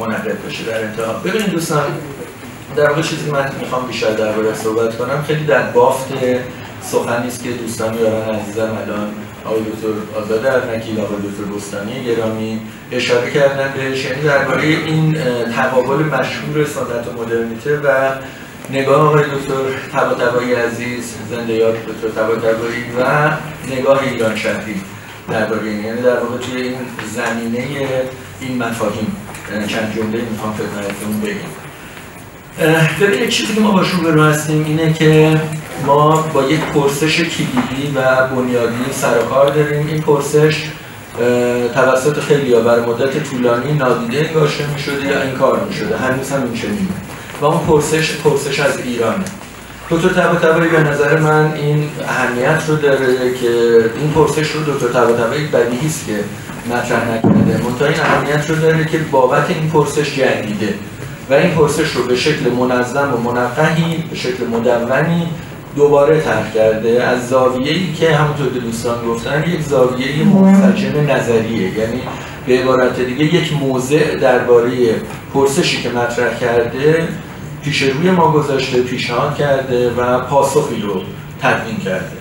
منعقد بشه در انتها. ببینید دوستان، در واقع چیزی که من میخوام بیشتر درباره‌اش صحبت کنم خیلی در بافت سخنی است که دوستان یاران عزیزم الان آقای دکتر آزاد ارنکی، آقای دکتر بستانی گرامی اشاره کردن بهش، یعنی درباره این تقابل مشهور سنت و مدرنیته و نگاه آقای دکتر طباطبایی عزیز، زنده یاد دکتر طباطبایی، و نگاه ایران شهری درباره این، یعنی در واقع توی این زمینه این مفاهیم چند جمله میخوام خدمتتون بگم. ببینید چیزی که ما باش روبرو هستیم اینه که ما با یک پرسش کلیدی و بنیادی سر و کار داریم. این پرسش توسط خیلی‌ها برای مدت طولانی نادیده انگاشته می‌شده یا انکار می‌شده، هنوز هم این چنینه، و اون پرسش از ایرانه. دکتر طباطبایی به نظر من این اهمیت رو داره که این پرسش رو دکتر طباطبایی بدیهی است که مطرح نکرده، منتها این اهمیت رو داره که بابت این پرسش جنگیده و این پرسش رو به شکل منظم و منقحی، به شکل مدونی دوباره طرح کرده از زاویه‌ای که همونطور که دوستان گفتن یک زاویه منسجم نظریه، یعنی به عبارت دیگه یک موضع درباره پرسشی که مطرح کرده پیش روی ما گذاشته، پیشنهاد کرده و پاسخی رو تدوین کرده.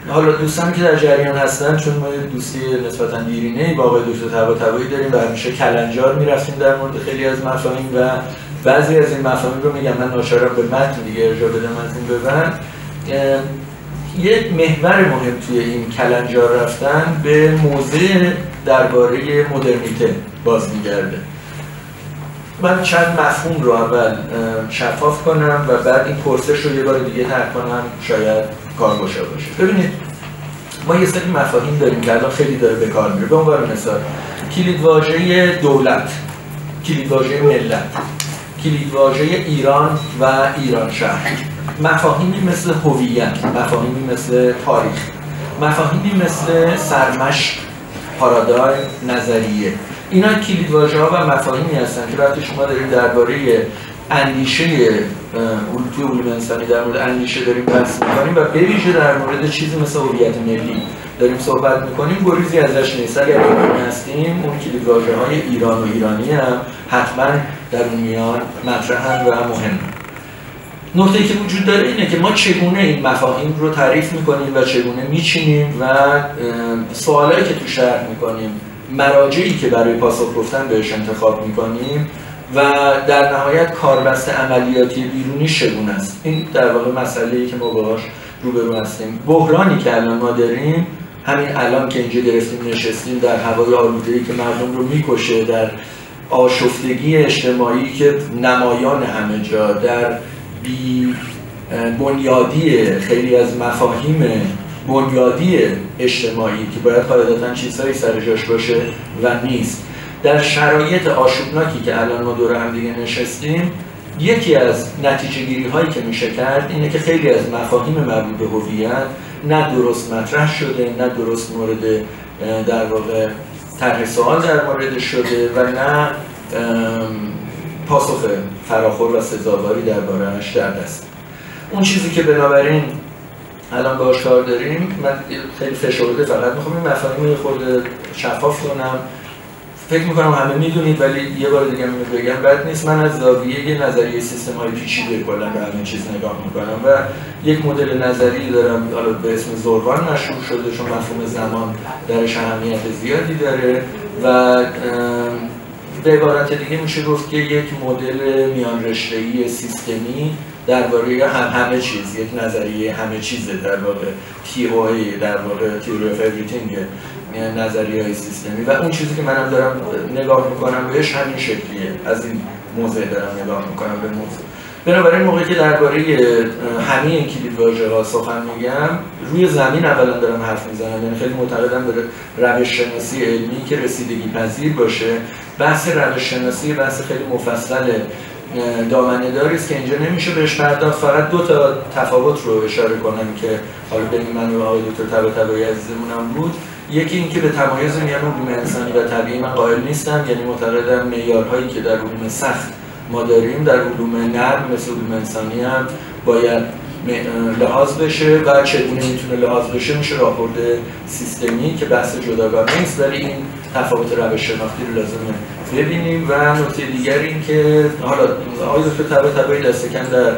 حالا دوستانی که در جریان هستن، چون ما دوستی نسبتاً دیرینه‌ای با آقای دکتر طباطبایی داریم و همیشه کلنجار می‌رفتیم در مورد خیلی از مفاهیم و بعضی از این مفاهیم رو میگم من ناچارم به متن دیگه ارجاع بدم از این به بعد. یک محور مهم توی این کلنجار رفتن به موضع درباره مدرنیته باز می‌گرده. من چند مفهوم رو اول شفاف کنم و بعد این پرسش رو یه بار دیگه طرح کنم، شاید کارگشا باشه. ببینید ما یه سری مفاهیم داریم که الان خیلی داره به کار میره. به عنوان مثال کلیدواژه دولت، کلیدواژه ملت، کلیدواژه ایران و ایران شهر، مفاهیمی مثل هویت، مفاهیمی مثل تاریخ، مفاهیمی مثل سرمشق، پارادایم، نظریه. اینا کلیدواژه‌ها و مفاهیمی هستن که وقتی شما دارید درباره اندیشه توی علوم انسانی در مورد اندیشه داریم بحث می‌کنیم و به ویژه در مورد چیزی مثل هویت ملی داریم صحبت می‌کنیم، گریزی ازش نیست. اگر ایرانی هستیم اون کلیدواژه‌های ایران و ایرانی هم حتما در اون میان مطرحن و مهمن. نکته‌ای که وجود داره اینه که ما چگونه این مفاهیم رو تعریف می‌کنیم و چگونه می‌چینیم و سوالایی که تو شرح می‌کنیم، مراجعی که برای پاسخ گفتن بهش انتخاب می‌کنیم و در نهایت کاربست عملیاتی بیرونی چگونه است. این در واقع مسئله‌ای که ما باهاش روبرو هستیم. بحرانی که الان ما داریم، همین الان که اینجا گرفتیم نشستیم در هوای آلوده‌ای که مردم رو می‌کشه، در آشفتگی اجتماعی که نمایان همه جا، در بی بنیادی خیلی از مفاهیم بنیادی اجتماعی که باید قاعدتاً چیزهایی سر جاش باشه و نیست، در شرایط آشوبناکی که الان ما دور هم دیگه نشستیم، یکی از نتیجه گیری هایی که میشه کرد اینه که خیلی از مفاهیم مربوط به هویت نه درست مطرح شده، نه درست مورد در واقع طرح سوال در مورد شده و نه پاسخ فراخور و سزاواری درباره‌اش در دست. اون چیزی که بنابراین الان باهاش کار داریم، من خیلی فشرده فقط میخوام این مفاهیم خود شفاف کنم. فکر میکنم همه میدونید ولی یه بار دیگه بگم بد نیست. من از زاویه یه نظریه سیستم های پیچیده کلا به همه چیز نگاه میکنم و یک مدل نظری دارم، حالا به اسم زروان مشهور شده چون مفهوم زمان درش اهمیت زیادی داره و به عبارت دیگه میشه گفت که یک مدل میان رشته‌ای سیستمی درباره همه چیز، یک نظریه همه چیزه در واقع، TOA در واقع Theory of Everything، نظریه‌های سیستمی. و اون چیزی که منم دارم نگاه میکنم بهش همین شکلیه، از این موضوع دارم نگاه میکنم به موضوع. بنابراین موقعی که درباره همه این کلیدواژه‌ها سخن میگم، روی زمین اولا دارم حرف میزنم، یعنی خیلی معتقدم به روش شناسی علمی که رسیدگی پذیر باشه. بحث روش شناسی بحث خیلی مفصل دامنه داری است که اینجا نمیشه بهش پرداخت. فقط دو تا تفاوت رو اشاره کنم که حالا بین من و آقای دکتر طباطبایی عزیزمونم بود. یکی این که به تمایز میان علوم انسانی و طبیعی من قائل نیستم، یعنی معتقدم معیارهایی که در علوم سخت ما داریم در علوم نرم مثل علوم انسانی هم باید لحاظ بشه و چگونه میتونه لحاظ بشه میشه راپورت سیستمی که بحث جداگانه نیست، ولی این تفاوت روش شناختی رو لازمه ببینیم. و نکته دیگر این که حالا آقای دکتر طباطبایی دست کم در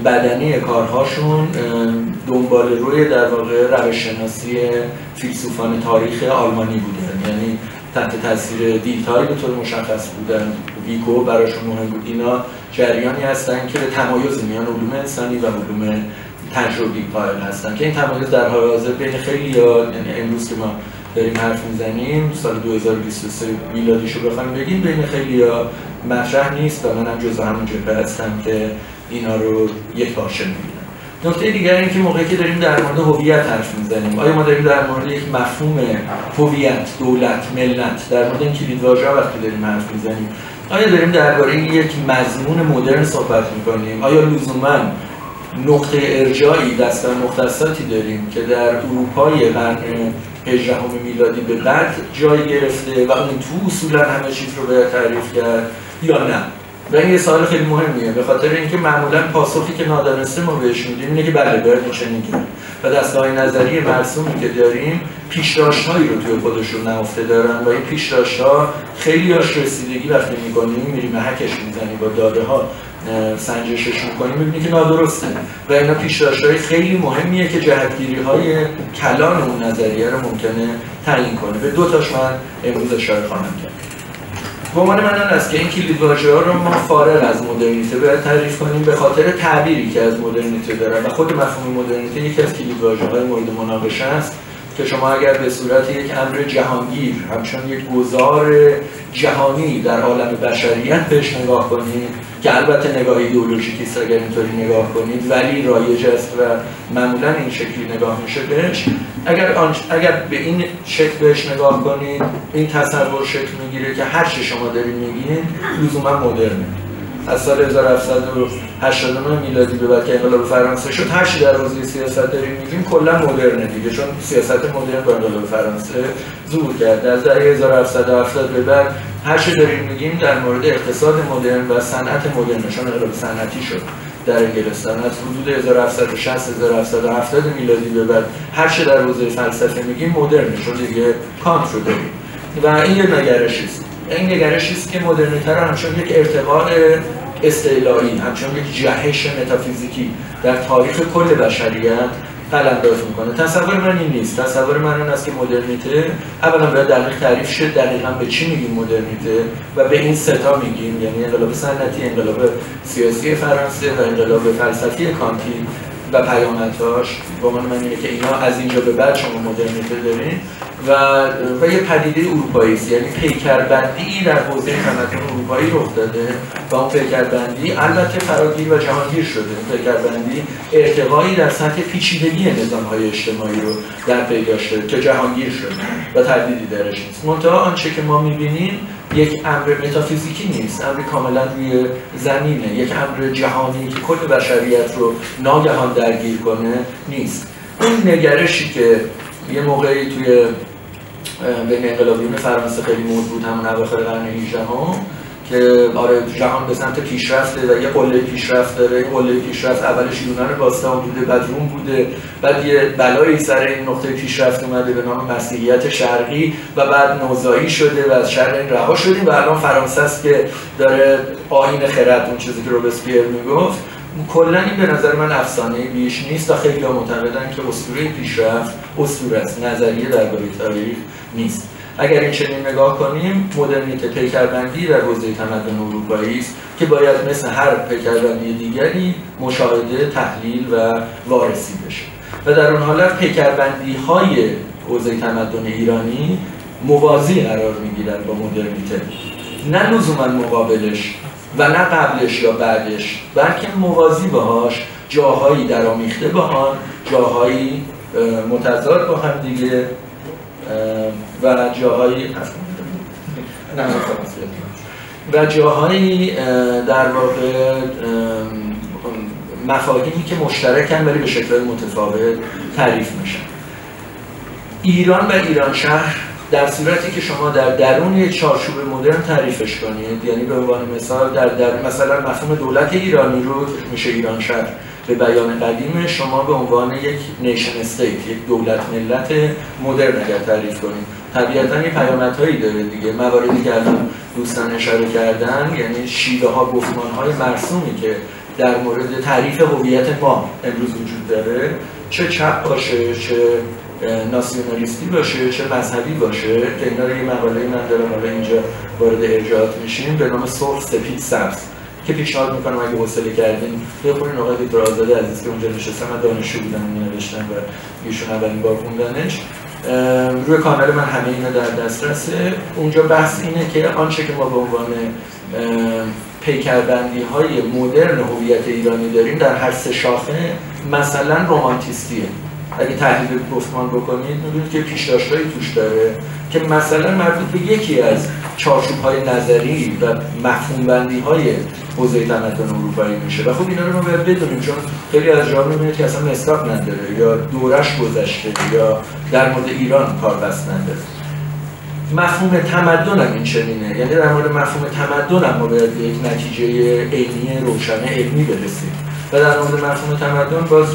بدنی کارهاشون دنبال روی در واقع روش شناسی فیلسوفان تاریخ آلمانی بودن، یعنی تحت تاثیر دیتایی به طور مشخص بودن. ویگو براشون مهم بود. اینا جریانی هستن که به تمایز میان علوم انسانی و علوم تجربی قائل هستن که این تمایز در حال حاضر بین خیلی‌ها، یعنی امروز که ما داریم حرف میزنیم سال 2023 میلادیشو بخوایم بگیم، بین خیلی‌ها مطرح نیست و منم جزو همون جبهه هستم که اینا رو یک پارچه می‌بینم. نکته دیگر این که موقعی که داریم در مورد هویت حرف میزنیم، آیا ما داریم در مورد یک مفهوم هویت، دولت، ملت، در مورد این کلیدواژه‌ها وقتی داریم حرف میزنیم، آیا داریم درباره یک مضمون مدرن صحبت میکنیم؟ آیا لزوماً نقطه ارجاعی دستگاه مختصاتی داریم که در اروپای قرن 18 میلادی به بعد جای گرفته و اون تو اصولاً همه چیز رو باید تعریف کرد یا نه؟ و این یه سوال خیلی مهمیه، به خاطر اینکه معمولاً پاسخی که نادانسته ما بهش میدیم اینه که بله باید چنین کرد و دستگاه نظری مرسومی که داریم پیش‌داشت‌هایی رو توی خودشون نهفته دارن و این پیش‌داشت‌ها خیلی هاش رسیدگی وقتی می‌کنیم میریم هکش می‌زنیم با داده‌ها سنجشش می‌کنیم می‌بینیم که نادرسته و اینا پیش‌داشت‌های خیلی مهمیه که جهت‌گیری‌های کلان اون نظریه رو ممکنه تعیین کنه. به دو تاش من امروز اشاره خواهم کرد. گمان من آن است که این کلیدواژه‌ها رو ما فارغ از مدرنیته باید تعریف کنیم به خاطر تعبیری که از مدرنیته داره و خود مفهوم مدرنیته یکی از کلیدواژه‌های مورد مناقشه است که شما اگر به صورت یک امر جهانگیر همچون یک گذار جهانی در عالم بشریت بهش نگاه کنید که البته نگاه ایدئولوژیکی است اگر اینطوری نگاه کنید ولی رایج است و معمولا این شکلی نگاه میشه بهش، اگر به این شکل بهش نگاه کنید این تصور شکل میگیره که هر چی شما دارید میگین لزوما مدرنه. از سال 1789 میلادی به بعد که انقلاب فرانسه شد هر چی در حوزه سیاست داریم میگیم کلا مدرنه دیگه، چون سیاست مدرن با انقلاب فرانسه ظهور کرد. از دهه 1770 به بعد هر چی داریم میگیم در مورد اقتصاد مدرن و صنعت مدرن، چون انقلاب صنعتی شد در انگلستان. از حدود 1760 1770 میلادی به بعد هر چی در حوزه فلسفه میگیم مدرنه، چون دیگه کانت رو داریم و این یه نگرشی است. این نگرشی است که مدرنیته رو همچون یک ارتقاء استعلایی، همچون یک جهش متافیزیکی در تاریخ کل بشریت قلمداد میکنه. تصور من این نیست. تصور من این است که مدرنیته اولا باید دقیق تعریف شه، دقیقاً به چی میگیم مدرنیته و به این سه تا میگیم، یعنی انقلاب صنعتی، انقلاب سیاسی فرانسه و انقلاب فلسفی کانتی و پیامدهاش. با من اینه که اینا از اینجا به بعد شما مدرنیته دارین و یه پدیده اروپایی است، یعنی پیکربندی در حوزه تمدن اروپایی رخ داده و اون پیکربندی البته فراگیر و جهانگیر شده. اون پیکربندی ارتقایی در سطح پیچیدگی نظام‌های اجتماعی رو در پی داشته که جهانگیر شده و تردیدی درش نیست. منتها آنچه که ما می‌بینیم یک امر متافیزیکی نیست، امر کاملا روی زمینه، یک امر جهانی که کل بشریت رو ناگهان درگیر کنه نیست. اون نگرشی که یه موقعی توی بین انقلابیون فرانسه خیلی مد بود همون اواخر قرن 18 که آره جهان به سمت پیشرفته و یه قله پیشرفت داره. این قله پیشرفت اولش یونان باستان بوده، بعد روم بوده، بعد یه بلایی سر این نقطه پیشرفت اومده به نام مسیحیت شرقی و بعد نوزایی شده و از شر این رها شدیم و الان فرانسه است که داره آیین خرد، اون چیزی که روبسپیر میگفت. کلا این به نظر من افسانه بیش نیست و خیلی ها معتقدن که اسطوره پیشرفت اسطوره است، نظریه درباره تاریخ نیست. اگر این چنین نگاه کنیم مدرنیته پیکربندی در حوزه تمدن اروپایی است که باید مثل هر پیکربندی دیگری مشاهده، تحلیل و وارسی بشه و در اون حالت پیکربندی‌های حوزه تمدن ایرانی موازی قرار می‌گیرن با مدرنیته، نه لزوما مقابلش و نه قبلش یا بعدش، بلکه موازی باهاش، جاهایی درآمیخته با آن، جاهایی متضاد با هم دیگه و جاهایی در واقع مفاهیمی که مشترکن ولی به شکل متفاوت تعریف میشن. ایران و ایران شهر در صورتی که شما در درون یک چارچوب مدرن تعریفش کنید، یعنی به عنوان مثال در مثلا مفهوم دولت ایرانی رو میشه ایران شهر به بیان قدیم شما به عنوان یک نیشن استیت، یک دولت ملت مدرن اگر تعریف کنیم، طبیعتاً یه پیامدهایی داره دیگه. مواردی که الان دوستان اشاره کردن، یعنی شیوه ها، گفتمان های مرسومی که در مورد تعریف هویت ما امروز وجود داره، چه چپ باشه، چه ناسیونالیستی باشه، چه مذهبی باشه، که اینا رو یه مقاله من دارم حالا اینجا وارد ارجاعات میشیم به نام سرخ، سپید، سبز، که پیشنهاد میکنم اگه حوصله کردین بخونین. آقای دکتر آزاده عزیز که اونجا نشستن، من دانشجو بودم اینو نوشتن و ایشون اولین بار خوندنش، روی کانال من همه اینا در دسترسه. اونجا بحث اینه که آنچه که ما به عنوان پیکربندی های مدرن هویت ایرانی داریم در هر سه شاخه مثلا رمانتیستیه. اگه تحلیل گفتمان بکنید می‌بینید که پیش‌داشت‌هایی توش داره که مثلا مربوط به یکی از چارچوب‌های نظری و مفهوم‌بندی‌های حوزه تمدن اروپایی میشه و خب اینا رو ما باید بدونیم، چون خیلی از جاها می‌بینید که اصلا مصداق نداره یا دورش گذشته یا در مورد ایران کار بس نداره. مفهوم تمدن هم این چنینه، یعنی در مورد مفهوم تمدن هم ما باید به یک نتیجه عینی روشن علمی برسیم و در مورد مفهوم تمدن باز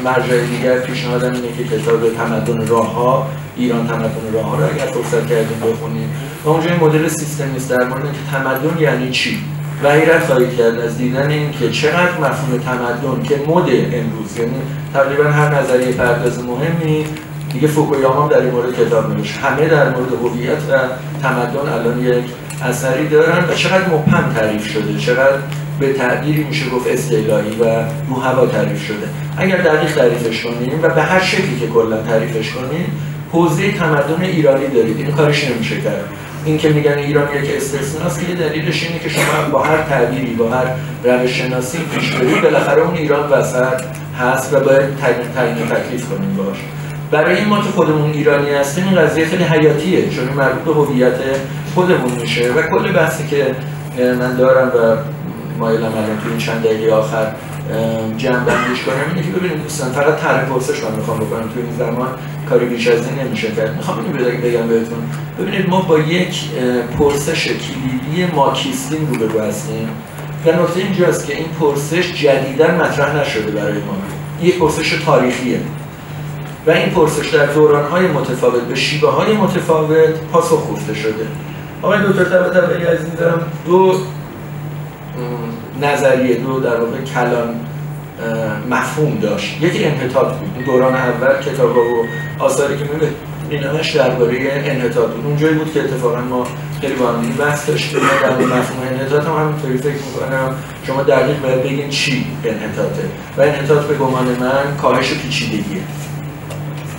مرجع دیگر پیشنهادم اینه که کتاب تمدن راه‌ها، ایران تمدن راه‌ها رو اگر فرصت کردیم بخونیم و اونجا این مدل سیستمی است در مورد که تمدن یعنی چی و حیرت خواهید کرد از دیدن این که چقدر مفهوم تمدن که مد امروز، یعنی تقریبا هر نظریه پرداز مهمی دیگه، فوکویاما در این مورد کتاب نوشت، همه در مورد هویت و تمدن الان یک اثری دارن و چقدر مبهم تعریف شده، چقدر به تعبیری میشه گفت اصطلاحی و رو هوا تعریف شده. اگر دقیق تعریفش کنیم و به هر شکلی که کلا تعریفش کنیم، حوزه تمدن ایرانی دارید، این کارش نمیشه کرد. این که میگن ایران یک استثناست که دلیلش اینه که شما با هر تعبیری، با هر روش شناسی پیش برید، بالاخره اون ایران وسط هست و باید تعیین تکلیف کنیم باش. برای این ما که خودمون ایرانی هستیم این قضیه خیلی حیاتیه، چون مربوط به هویت خودمون میشه و کل بحثی که من دارم و مایلم الان تو این چند دقیقه آخر جمع بندیش کنم اینه که ببینید دوستان، فقط طرح پرسش من میخوام بکنم، تو این زمان کاری بیش از این نمیشه کرد. میخوام اینو بگم بهتون، ببینید ما با یک پرسش کلیدی ماکیستیم روبرو هستیم و نکته اینجاست که این پرسش جدیداً مطرح نشده برای ما، یک پرسش تاریخیه و این پرسش در دوران‌های متفاوت به شیوه‌های متفاوت پاسخ گفته شده. آقای دکتر طباطبایی عزیزم دو نظریه، دو در واقع کلان مفهوم داشت. یکی انحطاط بود. دوران اول کتاب‌ها و آثاری که می‌بینیمش درباره انحطاط بود. اونجایی بود که اتفاقا ما خیلی با هم بحث داشتیم در مفهوم انحطاط هم همینطوری فکر می‌کنم شما دقیق باید بگین چی انحطاطه و انحطاط به گمان من کاهش پیچیدگیه،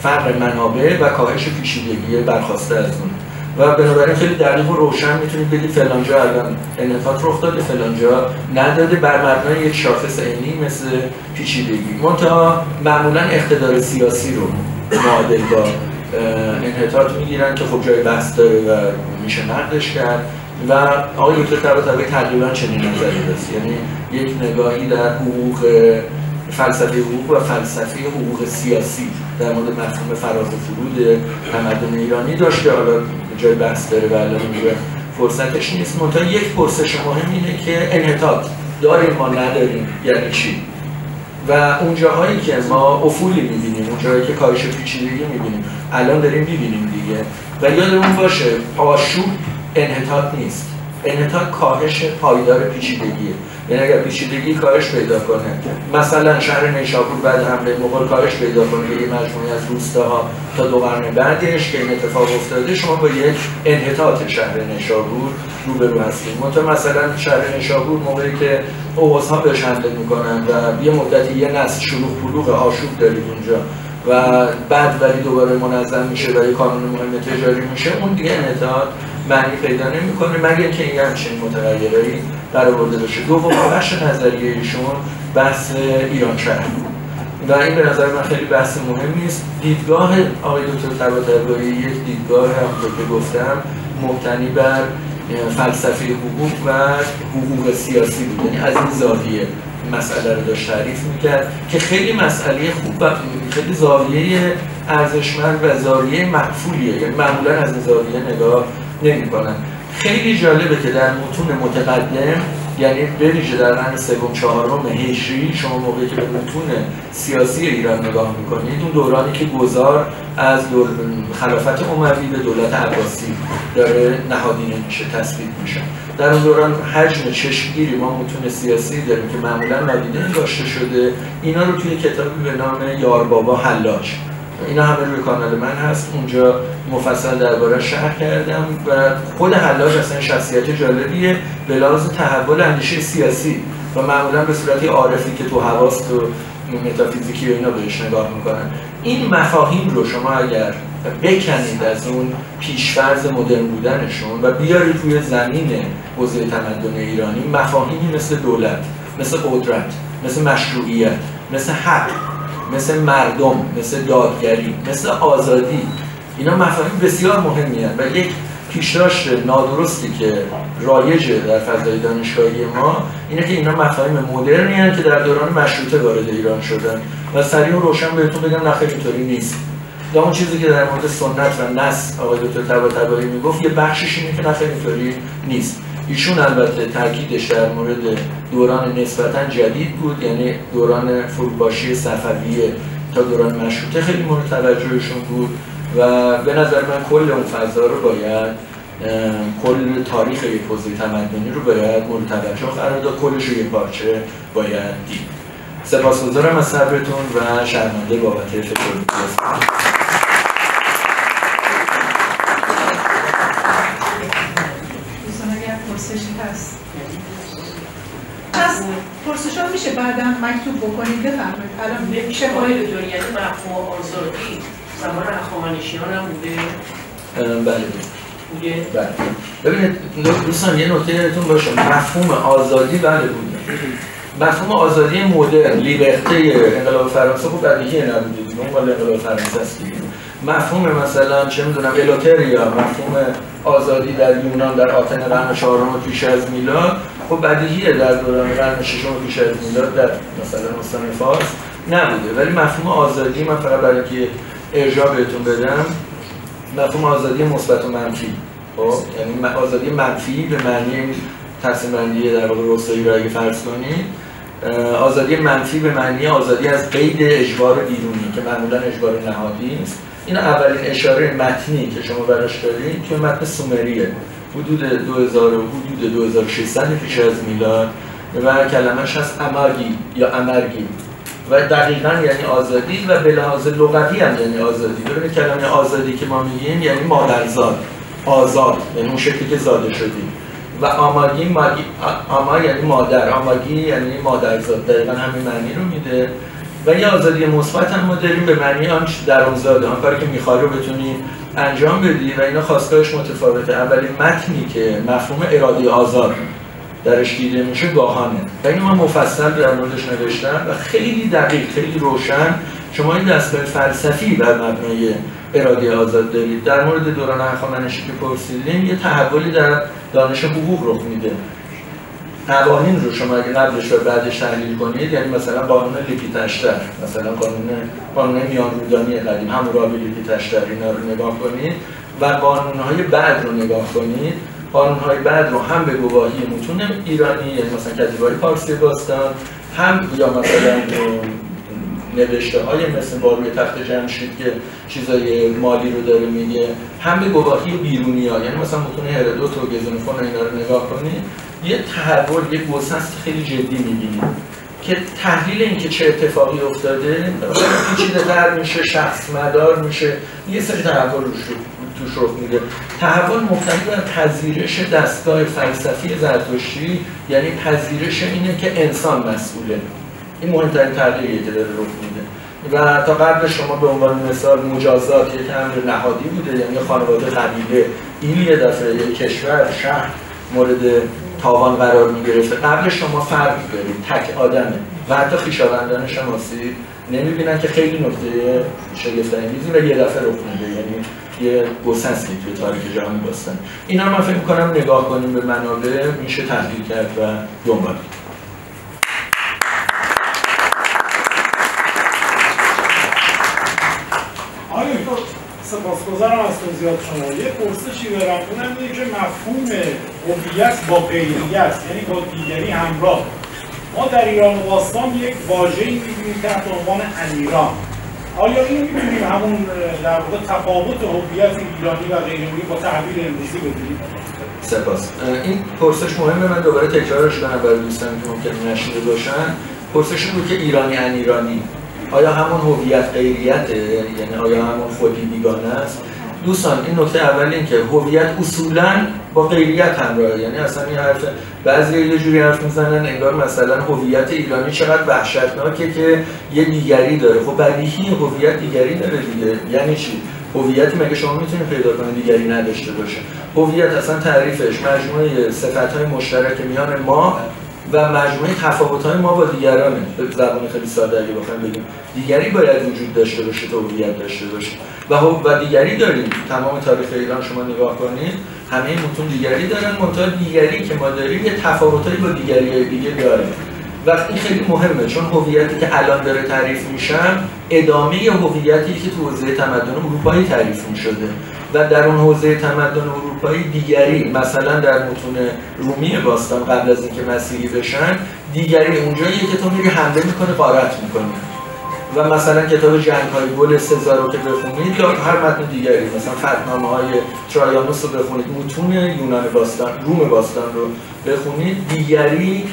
فرق منابع و کاهش پیچیدگی برخواسته از اون و بنابراین خیلی دقیق و روشن میتونید بگید فلان جا الان انحطاط رخ داده، فلان جا نداده، بر مبنای یک شاخص عینی مثل پیچیدگی. منتها معمولا اقتدار سیاسی رو معادل با انحطاط میگیرن که خب جای بحث داره و میشه نقدش کرد و آقای دکتر طباطبایی تقریبا چنین نظری داشت، یعنی یک نگاهی در حقوق، فلسفه حقوق و فلسفه حقوق سیاسی در مورد مفهوم فراز و فرود تمدن ایرانی داشته. حالا جای بحث داره و الان فرصتش نیست. منتها یک پرسش مهم اینه که انحطاط داریم ما نداریم یعنی چی؟ و اون جاهایی که ما افولی می‌بینیم، اون جاهایی که کاهش پیچیدگی می‌بینیم، الان داریم می‌بینیم دیگه. و یادمون باشه آشوب انحطاط نیست، انحطاط کاهش پایدار پیچیدگیه. یعنی اگر پیچیدگی کاهش پیدا کنه، مثلا شهر نیشابور بعد حمله مغول کاهش پیدا کنه یه مجموعه از روستاها تا 2 قرن بعدش که این اتفاق افتاده، شما با یک انحطاط شهر نیشابور روبرو هستید. مثلا شهر نیشابور موقعی که اوغوزها بهش حمله میکنن و یه مدتی یه نسل شلوغ پلوغ آشوب دارید اونجا و بعد ولی دوباره منظم میشه و یه کانون مهم تجاری میشه، اون دیگه انحطاط معنی پیدا نمیکنه مگر که این همچین متغیرایی برآورده بشه. دوم بخش نظریه ایشون بحث ایران شهر و این به نظر من خیلی بحث مهمی است. دیدگاه آقای دکتر طباطبایی یک دیدگاه همونطور که گفتم مبتنی بر فلسفه حقوق و حقوق سیاسی بود، یعنی از این زاویه مسئله رو داشت تعریف میکرد که خیلی مسئله خوب و خیلی زاویه ارزشمند و زاویه مقفولیه، یعنی معمولا از این زاویه نگاه نمی‌کنن. خیلی جالبه که در متون متقدم یعنی به ویژه در قرن سوم چهارم هجری شما موقعی که به متون سیاسی ایران نگاه میکنید، اون دورانی که گذار از خلافت اموی به دولت عباسی داره نهادینه میشه، تثبیت میشه. در اون دوران حجم چشمگیری ما متون سیاسی داریم که معمولا نادیده انگاشته شده. اینا رو توی کتابی به نام یاربابا حلاج، اینا همه روی کانال من هست، اونجا مفصل درباره شرح کردم. و خود حلاج اصلا شخصیت جالبیه به لحاظ تحول اندیشه سیاسی و معمولا به صورتی عارفی که تو حواس و متافیزیکی و اینا بهش نگاه میکنن. این مفاهیم رو شما اگر بکنید از اون پیشفرض مدرن بودنشون و بیارید روی زمین حوزه تمدن ایرانی، مفاهیمی مثل دولت، مثل قدرت، مثل مشروعیت، مثل حق، مثل مردم، مثل دادگری، مثل آزادی، اینا مفاهیم بسیار مهمی هستند و یک پیشداشت نادرستی که رایجه در فضای دانشگاهی ما اینه که اینا مفاهیم مدرنی هستند که در دوران مشروطه وارد ایران شدن و سریع و روشن بهتون بگم نه خیلی اینطوری نیست. یا اون چیزی که در مورد سنت و نص آقای دکتر طباطبایی میگفت یه بخشش اینه که نه خیلی اینطوری نیست. ایشون البته تاکیدش در مورد دوران نسبتاً جدید بود، یعنی دوران فروپاشی صفویه تا دوران مشروطه خیلی مورد توجهشون بود و به نظر من کل اون فضا رو باید، کل تاریخ یک حوزه تمدنی رو باید مورد توجه قرار داد، کلش رو یک پارچه باید دید. سپاسگزارم از صبرتون و شرمنده بابت فکر هست. پس پرسشات میشه بعدا مکتوب بکنید بفرمایید. الان میشه آقای دکتر یعنی مفهوم آزادی زمان هخامنشیان هم بوده؟ بله بله. ببینید دوستان یه نکته یادتون باشه، مفهوم آزادی بله بوده. مفهوم آزادی مدرن، لیبرته انقلاب فرانسه خب بدیهی نبوده دیگه، اون مال انقلاب فرانسه است دیگه. مفهوم مثلا چه میدونم الوتریا، مفهوم آزادی در یونان در آتن قرن چهارم پیش از میلاد خب بدیهیه در دوران قرن ششم پیش از میلاد در مثلا استان فارس نبوده. ولی مفهوم آزادی من فقط برای اینکه ارجاع بهتون بدم، مفهوم آزادی مثبت و منفی، خب یعنی آزادی منفی به معنی تقسیم بندی در واقع روستایی رو اگه فرض کنید، آزادی منفی به معنی آزادی از قید اجبار بیرونی که معمولا اجبار نهادی است. این اولین اشاره متنی که شما براش دارید که متن سومریه، حدود 2000 و حدود 2600 پیش از میلاد و کلمه‌اش هست اماگی یا امرگی و دقیقاً یعنی آزادی و به لحاظ لغوی هم یعنی آزادی. ببینید کلمه آزادی که ما میگیم یعنی مادرزاد، آزاد یعنی اون شکلی که زاده شدیم و آماگی آما یعنی مادر، آماگی یعنی مادرزاد، دقیقاً همین معنی رو میده. و یه آزادی مثبت هم ما داریم به معنی آن درونزاده، آن کاری که میخوای رو بتونی انجام بدی و اینا خواستگاهش متفاوته. اولین متنی که مفهوم اراده آزاد درش دیده میشه گاهانه و اینو من مفصل در موردش نوشتم و خیلی دقیق، خیلی روشن شما این دستگاه فلسفی بر مبنای اراده آزاد دارید. در مورد دوران هخامنشی که پرسیدین یه تحولی در دانش حقوق رخ میده. قوانین رو شما اگه قبلش و بعدش تحلیل کنید، یعنی مثلا قانون لیپیتشتر، مثلا قانون میانرودانی قدیم همورابی لیپیتشتر، اینا رو نگاه کنید و قانون‌های بعد رو نگاه کنید. قانون‌های بعد رو هم به گواهی متون ایرانی، یعنی مثلا کتیبه‌های پارسی باستان، هم یا مثلا نوشته‌های مثل باروی تخت جمشید که چیزای مالی رو داره میگه، هم به گواهی بیرونی‌ها، یعنی مثلا متون هرودوت و گزنوفون اینا رو نگاه کنید، یه تحول، یه گسست خیلی جدی می‌بینید که تحلیل اینکه چه اتفاقی افتاده پیچیده‌تر میشه، شخص مدار میشه، یه سری تحول توش رخ میده. تحول مبتنی بر پذیرش دستگاه فلسفی زرتشتی، یعنی پذیرش اینه که انسان مسئوله. این مهمترین تغییریه که داره رخ میده. و تا قبل شما به عنوان مثال مجازات یک امر نهادی بوده، یعنی خانواده، قبیله، این یه دفعه یک کشور، شهر مورد تاوان قرار میگرفته. قبل شما فرد دارید، تک آدمه و حتی خویشاوندانش هم آسیب نمیبینن که خیلی نکته شگفت‌انگیزی و یه دفعه رخ میده، یعنی یه گسستی توی تاریخ جهان باستان. اینا رو من فکر می‌کنم نگاه کنیم به منابع میشه تحلیل کرد و دنبال کرد. آقای دکتر سپاسگزارم از توضیحات شما. یه پرسشی دارم، اونم اینه که مفهوم هویت با غیریت، یعنی با دیگری همراه. ما در ایران باستان یک واژه‌ای می‌بینیم تحت عنوان انیران. آیا این می‌تونیم همون در واقع تفاوت هویت ایرانی و غیرانی با تعبیر امروزی بدونیم؟ سپاس. این پرسش مهمه، من دوباره تکرارش کنم برای دوستان که ممکنه نشنیده باشن. پرسش بود که ایرانی انیرانی آیا همون هویت غیریته؟ یعنی آیا همون خودی بیگانه است؟ دوستان این نکته اول این که هویت اصولاً با غیریت همراهه. یعنی اصلا این حرف بعضی یه جوری حرف میزنن انگار مثلا هویت ایرانی چقدر وحشتناکه که یه دیگری داره. خب بدیهی هویت دیگری داره دیگه. یعنی چی؟ هویتی مگه شما میتونید پیدا کنید دیگری نداشته باشه؟ هویت اصلا تعریفش مجموعه صفات‌های مشترک میان ما و مجموعه تفاوت‌های ما با دیگرانه. به زبان خیلی ساده اگه بخوایم بگیم دیگری باید وجود داشته باشه تا هویت داشته باشه و دیگری داریم. تمام تاریخ ایران شما نگاه کنید همه متون دیگری دارن، منتها دیگری که ما داریم یه تفاوتایی با دیگری دیگه داره. و این خیلی مهمه چون هویتی که الان داره تعریف میشم ادامه هویتی که تو حوزه تمدن اروپایی تعریف میشده و در اون حوزه تمدن اروپایی دیگری مثلا در متون رومی باستان قبل از اینکه مسیحی بشن دیگری اونجاییه که تو میری حمله میکنه غارت میکنه و مثلا کتاب جنگ‌های گل سزار رو که بخونید یا هر متن دیگری مثلا فتحنامه‌های ترایانوس رو بخونید، متون یونان باستان روم باستان رو بخونید دیگری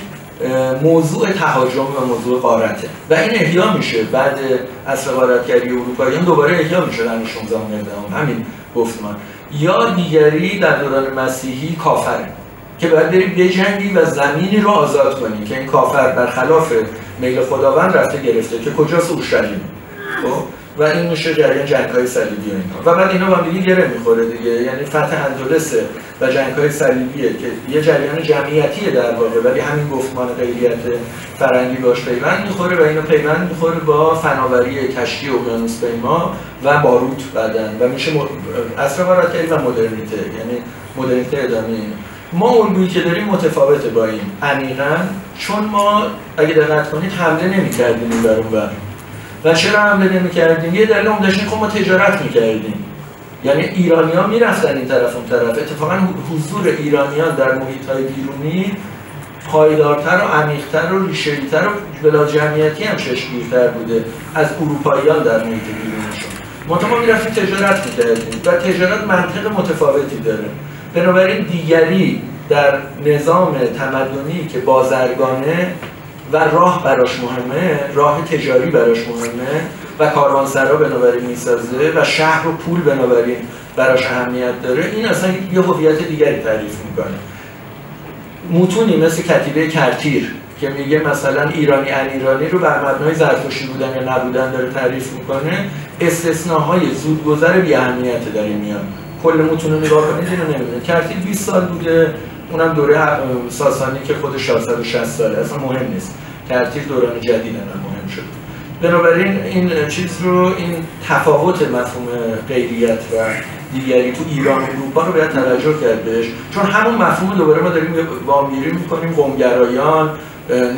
موضوع تهاجم و موضوع غارته و این احیا میشه بعد عصر غارتگری اروپاییان دوباره احیا میشه در 16 همین گفتمان. یا دیگری در دوران مسیحی کافره که باید بری بجنگی و زمینی رو آزاد کنی که این کافر برخلاف میل خداوند رفته گرفته که کجاست؟ اورشلیم. خب و این میشه جریان جنگ‌های صلیبی و اینها و بعد اینا با هم دیگه گره میخوره دیگه. یعنی فتح اندلس و جنگ‌های صلیبیه که یه جریان جمعیتیه در واقع ولی همین گفتمان غیریت فرنگی باش پیوند میخوره و اینا پیوند میخوره با فناوری کشتی اقیانوس پیما و باروت بعدن و میشه عصر غارتگری و مدرنیته. یعنی مدرنیته ادامه اینه. ما الگویی که داریم متفاوته با این عمیقاً چون ما اگه دقت کنید حمله نمی‌کردیم این بر اون بر. و چرا حمله نمی‌کردیم؟ یه دلیل اون داشتیم خب ما تجارت می‌کردیم. یعنی ایرانی‌ها می‌رفتن این طرف اون طرف. اتفاقاً حضور ایرانیان در محیط‌های بیرونی پایدارتر و عمیق‌تر و ریشه‌ای‌تر و بلا جمعیتی هم چشمگیرتر بوده از اروپاییان در محیط بیرونیشون. ما می‌رفتیم تجارت می‌کردیم و تجارت منطق متفاوتی داره. بنابراین دیگری در نظام تمدنی که بازرگانه و راه براش مهمه، راه تجاری براش مهمه و کاروانسرا بنابراین میسازه و شهر و پول بنابراین براش اهمیت داره، این اصلا یه هویت دیگری تعریف میکنه. متونی مثل کتیبه کرتیر که میگه مثلا ایرانی انیرانی رو بر مبنای زرتشتی بودن یا نبودن داره تعریف میکنه، استثناهای زودگذر بی اهمیت داره میاد. کل متون رو نگاه کنید اینو نمیدونه. کرتیر 20 سال بوده، اونم دوره ساسانی که خودش 460 ساله، اصلا مهم نیست. کرتیر دوران جدید هم مهم شد. بنابراین این چیز رو، این تفاوت مفهوم غیریت و دیگری تو ایران و اروپا رو باید توجه کرد بهش، چون همون مفهوم دوباره ما داریم وامگیری میکنیم. قومگرایان،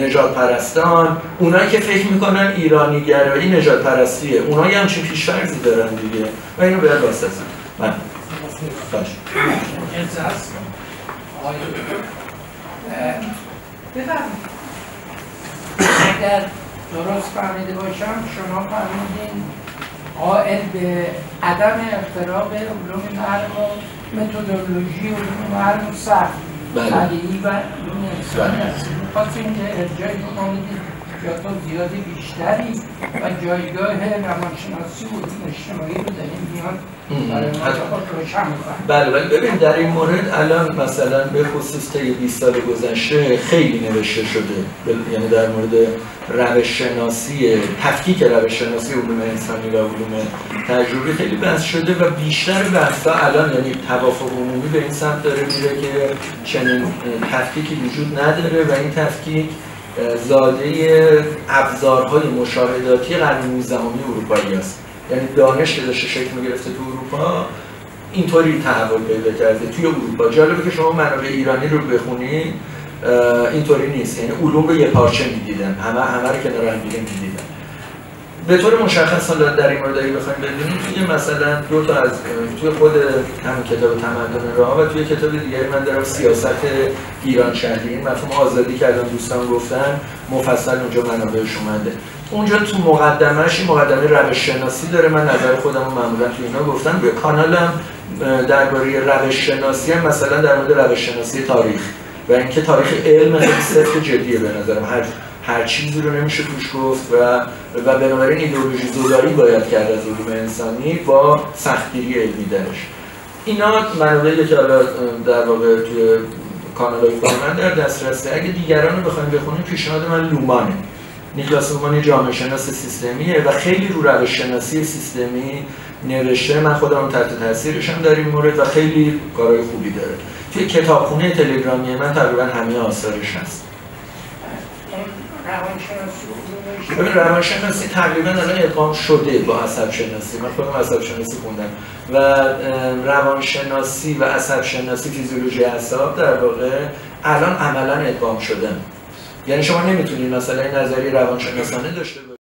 نژاد پرستان، اونایی که فکر میکنن ایرانی گرایی نژاد پرستیه، اونایی هم چه پیش‌فرضی دارن دیگه و اینو باید واسطه من باشه. اگر درست فهمیده باشم شما فرمودین قائل به عدم اختراق علوم نحو و متدولوژی علوم نحو و سخت طبیعی و علوم انسانی هستید. می‌خواستیم که ارجاعی بکنید یا تا زیادی بیشتری و جایگاه روانشناسی و علوم اجتماعی رو در این میان برای ما روشن می‌کنید. بله ببین در این مورد الان مثلا به خصوص طی 20 سال گذشته خیلی نوشته شده، یعنی در مورد روش شناسی، تفکیک روش شناسی علوم انسانی و علوم تجربی خیلی بحث شده و بیشتر بحث‌ها الان یعنی توافق عمومی به این سمت داره میره که چنین تفکیکی وجود نداره و این تفکیک زاده ابزارهای مشاهداتی قرن 19 اروپایی است. یعنی دانش که داشته شکل می‌گرفته تو اروپا اینطوری تحول پیدا کرده توی اروپا. جالبه که شما منابع ایرانی رو بخونید اینطوری نیست، یعنی علوم رو یه پارچه می‌دیدن، همه رو کنار هم دیگه می‌دیدن. به طور مشخص حالا در این مورد اگه بخوایم ببینیم توی مثلا دو تا از توی خود همین کتاب تمدن راه و توی کتاب دیگری من دارم سیاست ایران شهری، این مفهوم آزادی که الان دوستان گفتن مفصل اونجا منابعش اومده. اونجا تو مقدمه‌اش مقدمه روش شناسی داره، من نظر خودم رو معمولا تو اینا گفتم. روی کانالم درباره روش شناسی هم مثلا در مورد روش شناسی تاریخ و اینکه تاریخ علم خیلی سفت جدیه به نظرم، هر چیزی رو نمیشه توش گفت و بنابراین ایدئولوژی زدایی باید کرد از علوم انسانی با سختگیری علمی درش. اینا منابعی که حالا در واقع توی کانال‌های خود من در دسترسه. اگه دیگران رو بخوایم بخونیم پیشنهاد من لومانه. نیکلاس لومان جامعه شناس سیستمیه و خیلی رو روش شناسی سیستمی نوشته. من خودم تحت تاثیرشم در این مورد و خیلی کارهای خوبی داره. توی کتابخونه تلگرامی من تقریبا همه آثارش هست. ببین روانشناسی تقریبا الان ادغام شده با عصب شناسی. من خودم عصب شناسی خوندم و روانشناسی و عصب شناسی فیزیولوژی اعصاب در واقع الان عملا ادغام شده. یعنی شما نمیتونید مثلا این نظریه روانشناسانه داشته باشید